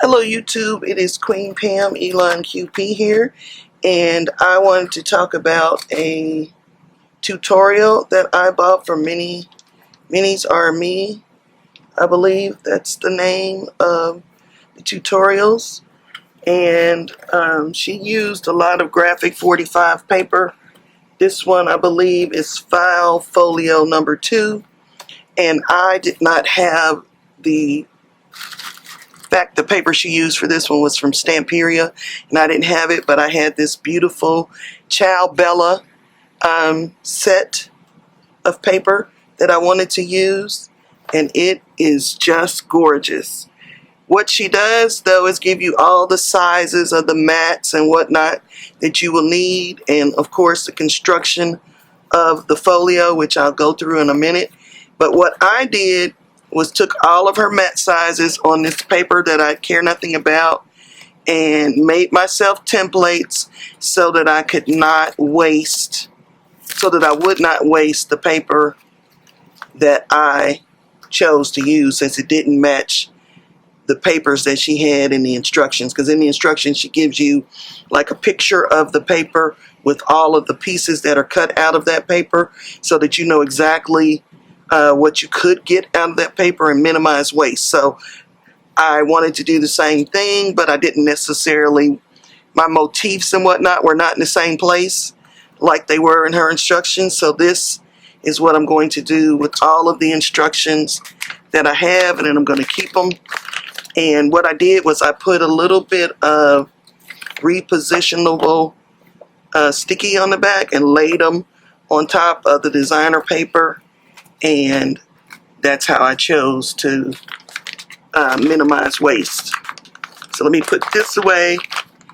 Hello YouTube, it is Queen Pam Elon QP here, and I wanted to talk about a tutorial that I bought from Minis Are Me. I believe that's the name of the tutorials, and she used a lot of graphic 45 paper. This one I believe is file folio number 2, and I did not have the the paper she used for this one was from Stamperia, and I didn't have it, but I had this beautiful Ciao set of paper that I wanted to use, and it is just gorgeous. What she does, though, is give you all the sizes of the mats and whatnot that you will need, and of course the construction of the folio, which I'll go through in a minute. But what I did was took all of her mat sizes on this paper that I care nothing about and made myself templates so that I could not waste, so that I would not waste the paper that I chose to use, since it didn't match the papers that she had in the instructions. Because in the instructions she gives you like a picture of the paper with all of the pieces that are cut out of that paper, so that you know exactly what you could get out of that paper and minimize waste. So I wanted to do the same thing, but I didn't necessarily, my motifs and whatnot were not in the same place like they were in her instructions. So this is what I'm going to do with all of the instructions that I have, and then I'm going to keep them. And what I did was I put a little bit of repositionable sticky on the back and laid them on top of the designer paper, and that's how I chose to minimize waste. So let me put this away,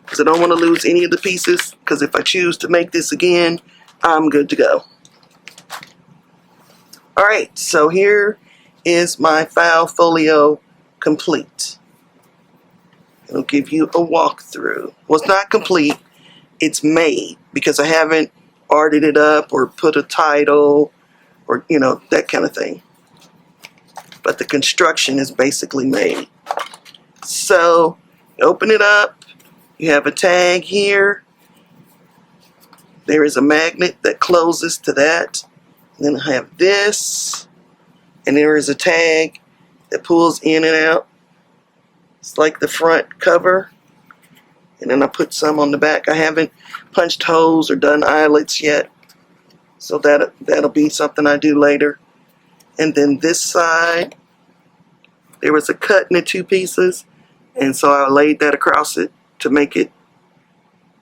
because I don't want to lose any of the pieces, because if I choose to make this again, I'm good to go. Alright, so here is my file folio complete. It'll give you a walkthrough. Well, it's not complete, it's made, because I haven't arted it up or put a title or, you know, that kind of thing. But the construction is basically made. So, open it up. You have a tag here. There is a magnet that closes to that. And then I have this. And there is a tag that pulls in and out. It's like the front cover. And then I put some on the back. I haven't punched holes or done eyelets yet, so that'll be something I do later. And then this side, there was a cut in the two pieces, and so I laid that across it to make it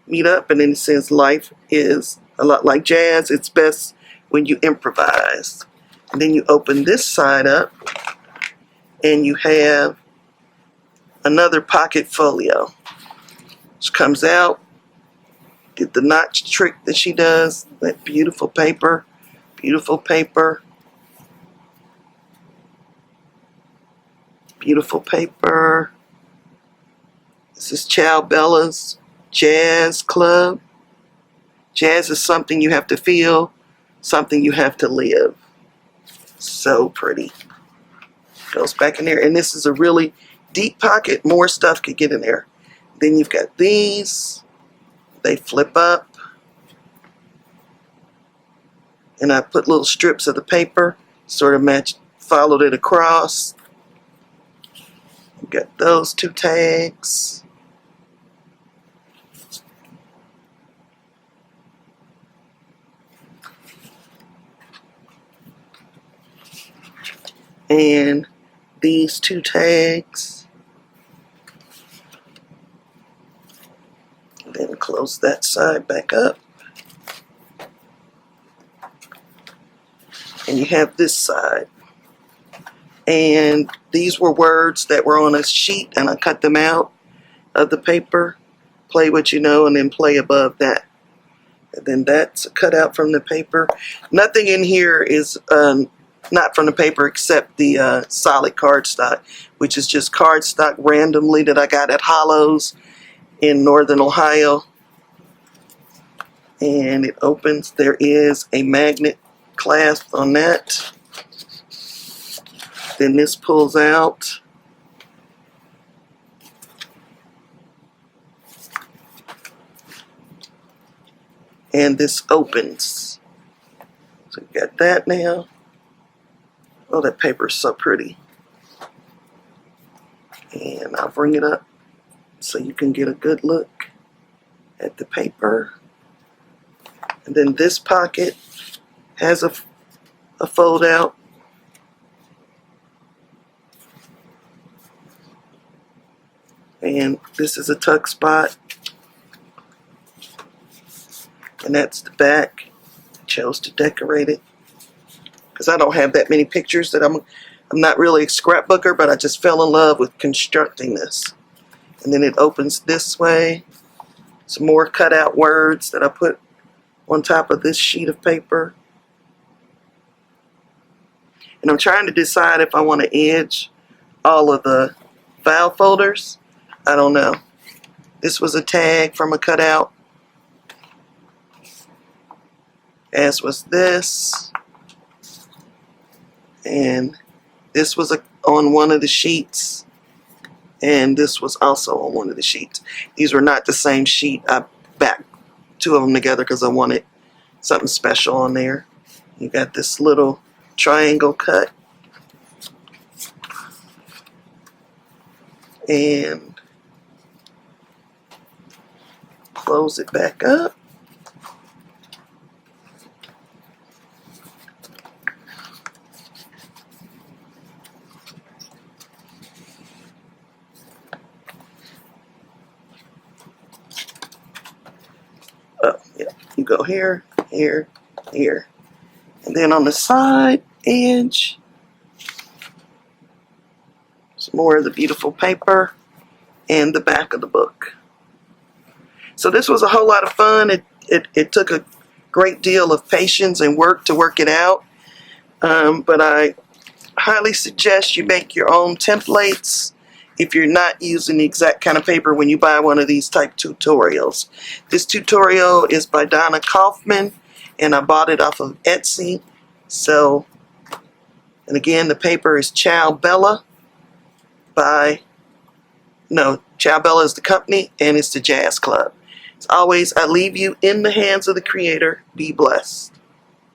meet up. And then it says life is a lot like jazz, it's best when you improvise. And then you open this side up and you have another pocket folio, which comes out. Did the notch trick that she does. That beautiful paper, beautiful paper, beautiful paper. This is Ciao Bella's Jazz Club. Jazz is something you have to feel, something you have to live. So pretty. Goes back in there, and this is a really deep pocket. More stuff could get in there. Then you've got these. They flip up, and I put little strips of the paper, sort of followed it across. You've got those two tags. And these two tags. Then close that side back up. And you have this side. And these were words that were on a sheet, and I cut them out of the paper. Play what you know, and then play above that. And then that's a cutout from the paper. Nothing in here is not from the paper except the solid cardstock, which is just cardstock randomly that I got at Hollow's in Northern Ohio. And it opens. There is a magnet clasp on that. Then this pulls out. and this opens. So you got that now. Oh, that paper is so pretty. And I'll bring it up so you can get a good look at the paper. And then this pocket has a fold out. And this is a tuck spot. And that's the back. I chose to decorate it because I don't have that many pictures. That I'm not really a scrapbooker, but I just fell in love with constructing this. And then it opens this way. Some more cutout words that I put on top of this sheet of paper. And I'm trying to decide if I want to edge all of the file folders. I don't know. This was a tag from a cutout, as was this. And this was on one of the sheets. And this was also on one of the sheets. These were not the same sheet. I backed two of them together because I wanted something special on there. You got this little triangle cut. And close it back up. Oh, yeah. You go here, here, here. And then on the side edge, some more of the beautiful paper and the back of the book. So this was a whole lot of fun. It took a great deal of patience and work to work it out. But I highly suggest you make your own templates if you're not using the exact kind of paper when you buy one of these type tutorials. This tutorial is by Donna Kaufman, and I bought it off of Etsy. So, and again, the paper is Ciao Bella Ciao Bella is the company, and it's the Jazz Club. As always, I leave you in the hands of the Creator. Be blessed.